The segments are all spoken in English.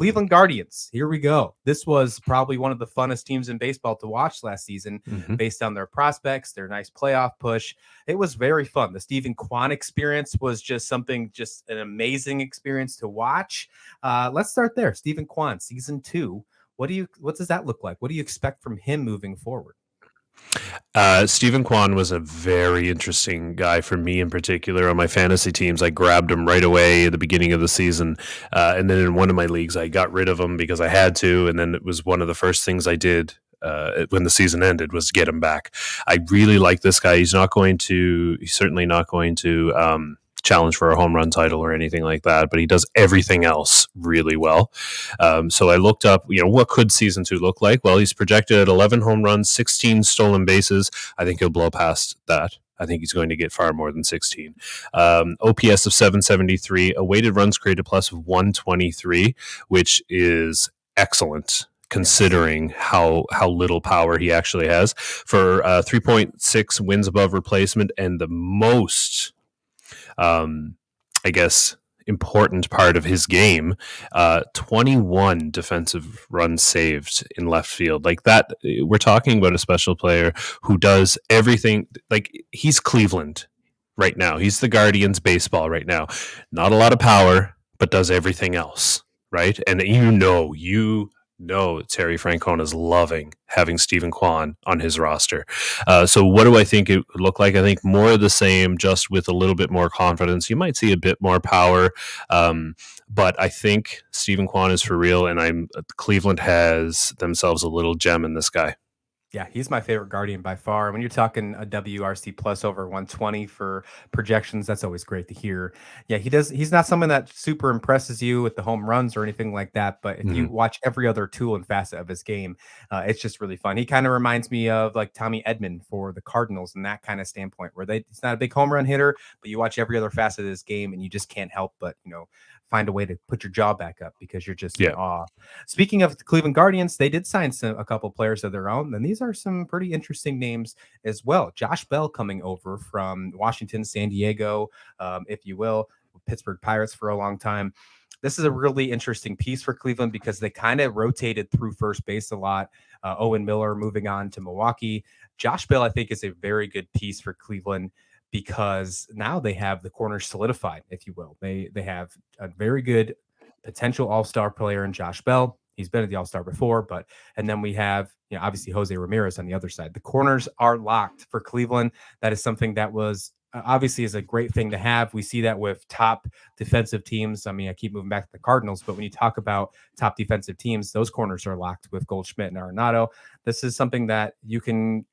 Cleveland Guardians. Here we go. This was probably one of the funnest teams in baseball to watch last season based on their prospects, their nice playoff push. It was very fun. The Stephen Kwan experience was just an amazing experience to watch. Let's start there. Stephen Kwan, season 2. What does that look like? What do you expect from him moving forward? Stephen Kwan was a very interesting guy for me in particular on my fantasy teams. I grabbed him right away at the beginning of the season. And then in one of my leagues, I got rid of him because I had to. And then it was one of the first things I did when the season ended was get him back. I really like this guy. He's certainly not going to challenge for a home run title or anything like that, but he does everything else really well. So I looked up, what could season 2 look like? Well, he's projected at 11 home runs, 16 stolen bases. I think he'll blow past that. I think he's going to get far more than 16. OPS of 773, a weighted runs created plus of 123, which is excellent considering how little power he actually has. For 3.6 wins above replacement, and the most important part of his game, 21 defensive runs saved in left field. Like that, we're talking about a special player who does everything. Like, he's Cleveland right now. He's the Guardians baseball right now. Not a lot of power, but does everything else, right? And Terry Francona is loving having Stephen Kwan on his roster. So what do I think it would look like? I think more of the same, just with a little bit more confidence. You might see a bit more power, but I think Stephen Kwan is for real, and Cleveland has themselves a little gem in this guy. Yeah, he's my favorite Guardian by far. When you're talking a WRC plus over 120 for projections, that's always great to hear. Yeah, he's not someone that super impresses you with the home runs or anything like that, but if you watch every other tool and facet of his game, it's just really fun. He kind of reminds me of like Tommy Edman for the Cardinals in that kind of standpoint, where he's not a big home run hitter, but you watch every other facet of his game and you just can't help but, find a way to put your jaw back up because you're just in awe. Speaking of the Cleveland Guardians, they did sign a couple players of their own, and these are some pretty interesting names as well. Josh Bell coming over from Washington, San Diego, if you will, Pittsburgh Pirates for a long time. This is a really interesting piece for Cleveland because they kind of rotated through first base a lot. Owen Miller moving on to Milwaukee. Josh Bell, I think, is a very good piece for Cleveland, because now they have the corners solidified, if you will. They have a very good potential all-star player in Josh Bell. He's been at the all-star before, and then we have, obviously Jose Ramirez on the other side. The corners are locked for Cleveland. That is something that was obviously is a great thing to have. We see that with top defensive teams. I mean, I keep moving back to the Cardinals, but when you talk about top defensive teams, those corners are locked with Goldschmidt and Arenado. This is something that you can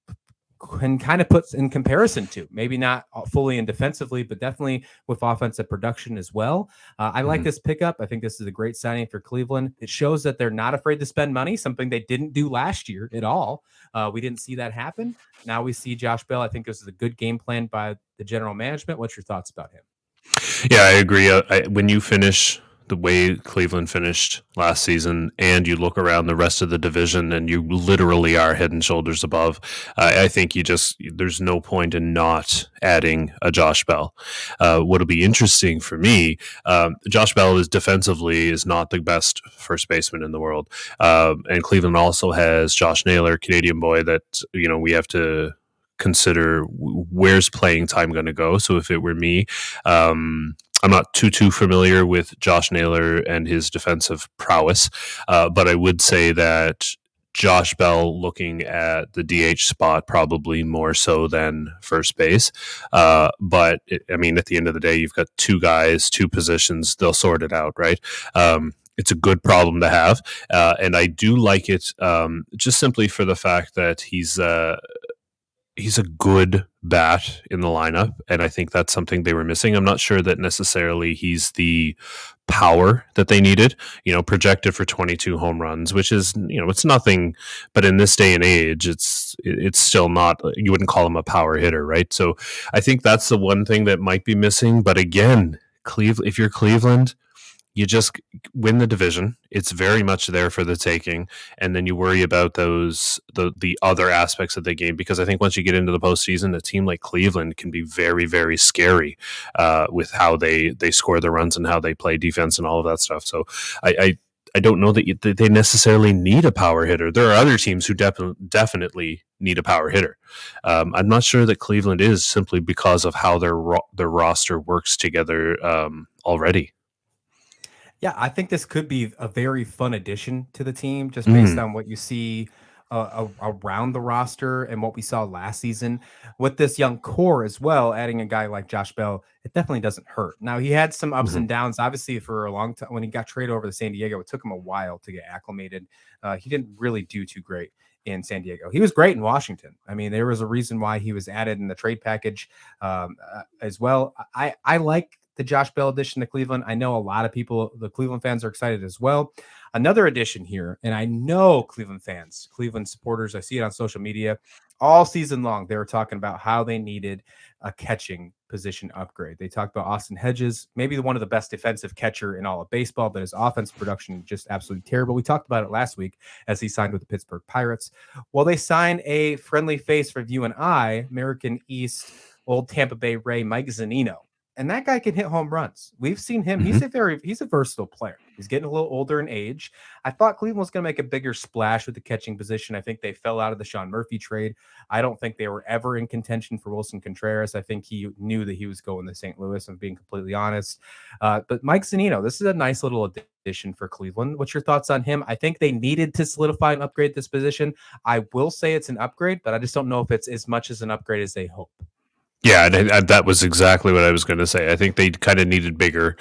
kind of put in comparison to, maybe not fully and defensively, but definitely with offensive production as well. I like this pickup. I think this is a great signing for Cleveland. It shows that they're not afraid to spend money, something they didn't do last year at all. We didn't see that happen. Now we see Josh Bell. I think this is a good game plan by the general management. What's your thoughts about him? Yeah, I agree. When you finish the way Cleveland finished last season, and you look around the rest of the division, and you literally are head and shoulders above, I think there's no point in not adding a Josh Bell. What'll be interesting for me, Josh Bell defensively is not the best first baseman in the world, and Cleveland also has Josh Naylor, Canadian boy, that we have to consider where's playing time going to go. So if it were me, I'm not too familiar with Josh Naylor and his defensive prowess, but I would say that Josh Bell looking at the DH spot probably more so than first base. But at the end of the day, you've got two guys, two positions, they'll sort it out, right? It's a good problem to have. And I do like it just simply for the fact that he's a good bat in the lineup, and I think that's something they were missing. I'm not sure that necessarily he's the power that they needed, projected for 22 home runs, which is, it's nothing, but in this day and age, it's still not, you wouldn't call him a power hitter, right? So I think that's the one thing that might be missing. But again, if you're Cleveland, you just win the division. It's very much there for the taking, and then you worry about the other aspects of the game, because I think once you get into the postseason, a team like Cleveland can be very, very scary with how they score the runs and how they play defense and all of that stuff. So I I don't know that they necessarily need a power hitter. There are other teams who definitely need a power hitter. I'm not sure that Cleveland is, simply because of how their roster works together already. Yeah, I think this could be a very fun addition to the team, just based on what you see around the roster and what we saw last season with this young core as well. Adding a guy like Josh Bell, it definitely doesn't hurt. Now he had some ups Mm-hmm. and downs, obviously, for a long time. When he got traded over to San Diego, it took him a while to get acclimated. He didn't really do too great in San Diego. He was great in Washington. I mean, there was a reason why he was added in the trade package as well. I like the Josh Bell addition to Cleveland. I know a lot of people, the Cleveland fans, are excited as well. Another addition here, and I know Cleveland fans, Cleveland supporters, I see it on social media all season long. They were talking about how they needed a catching position upgrade. They talked about Austin Hedges, maybe one of the best defensive catcher in all of baseball, but his offensive production just absolutely terrible. We talked about it last week as he signed with the Pittsburgh Pirates. Well, they signed a friendly face for you and I, American East, old Tampa Bay Ray, Mike Zunino. And that guy can hit home runs. We've seen him. Mm-hmm. He's a versatile player. He's getting a little older in age. I thought Cleveland was going to make a bigger splash with the catching position. I think they fell out of the Sean Murphy trade. I don't think they were ever in contention for Wilson Contreras. I think he knew that he was going to St. Louis, I'm being completely honest. But Mike Zunino, this is a nice little addition for Cleveland. What's your thoughts on him? I think they needed to solidify and upgrade this position. I will say it's an upgrade, but I just don't know if it's as much as an upgrade as they hope. Yeah, and that was exactly what I was going to say. I think they kind of needed bigger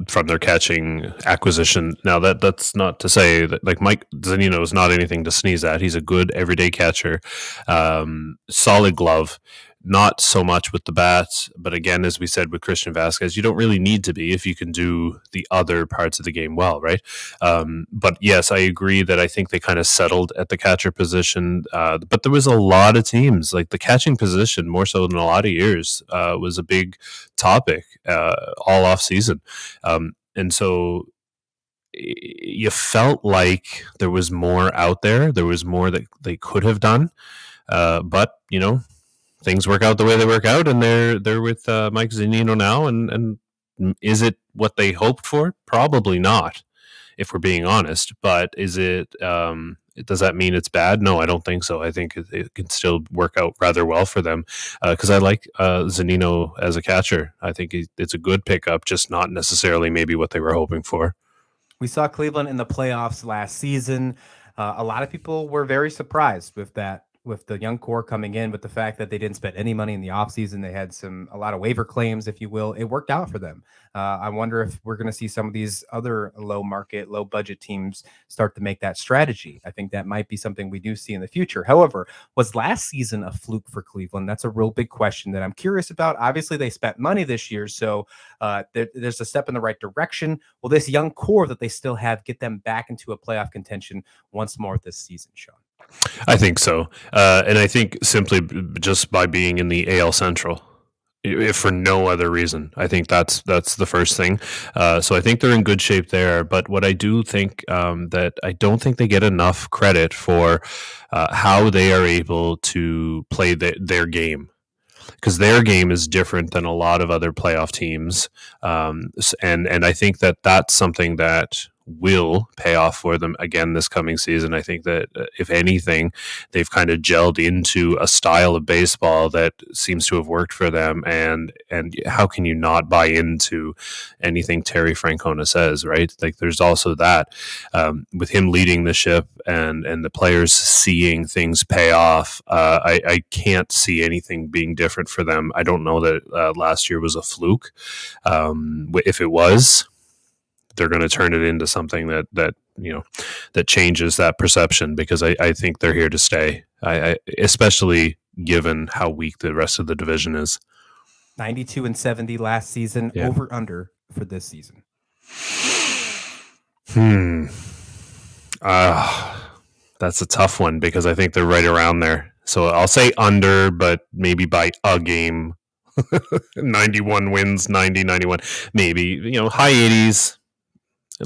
from their catching acquisition. Now that's not to say that like Mike Zunino is not anything to sneeze at. He's a good everyday catcher, solid glove. Not so much with the bats, but again, as we said with Christian Vasquez, you don't really need to be if you can do the other parts of the game well, right? But yes, I agree that I think they kind of settled at the catcher position. But there was a lot of teams, like the catching position, more so than a lot of years, was a big topic all off season. And so you felt like there was more out there. There was more that they could have done. But, things work out the way they work out, and they're with Mike Zunino now. And is it what they hoped for? Probably not, if we're being honest. But is it? Does that mean it's bad? No, I don't think so. I think it can still work out rather well for them because I like Zunino as a catcher. I think it's a good pickup, just not necessarily maybe what they were hoping for. We saw Cleveland in the playoffs last season. A lot of people were very surprised with that, with the young core coming in, with the fact that they didn't spend any money in the offseason. They had a lot of waiver claims, if you will. It worked out for them. I wonder if we're going to see some of these other low market, low budget teams start to make that strategy. I think that might be something we do see in the future. However, was last season a fluke for Cleveland? That's a real big question that I'm curious about. Obviously, they spent money this year, so there's a step in the right direction. Will this young core that they still have get them back into a playoff contention once more this season, Sean? I think so. And I think simply just by being in the AL Central, if for no other reason. I think that's the first thing. So I think they're in good shape there. But what I do think that I don't think they get enough credit for how they are able to play their game. Because their game is different than a lot of other playoff teams, and I think that that's something that will pay off for them again this coming season. I think that if anything, they've kind of gelled into a style of baseball that seems to have worked for them. And how can you not buy into anything Terry Francona says, right? Like there's also that with him leading the ship and the players seeing things pay off. I can't see anything being different for them. I don't know that last year was a fluke. If it was, they're going to turn it into something that changes that perception, because I think they're here to stay. I especially given how weak the rest of the division is. 92-70 last season. Yeah. Over under for this season. That's a tough one because I think they're right around there. So I'll say under, but maybe by a game. 91 wins, 90, 91, maybe, high 80s.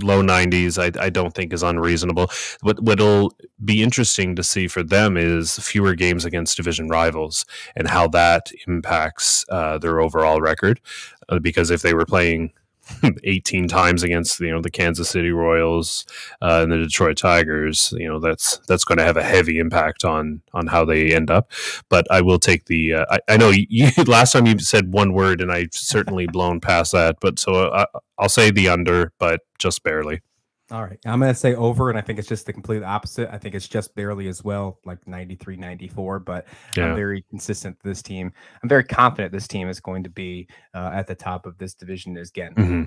Low 90s, I don't think is unreasonable. What'll be interesting to see for them is fewer games against division rivals and how that impacts their overall record. Because if they were playing 18 times against the Kansas City Royals and the Detroit Tigers, that's going to have a heavy impact on how they end up. But I will take the. I know you last time you said one word, and I've certainly blown past that. But so I'll say the under, but just barely. All right. I'm going to say over, and I think it's just the complete opposite. I think it's just barely as well, like 93, 94, but I'm Yeah. very consistent with this team. I'm very confident this team is going to be at the top of this division again. Mhm.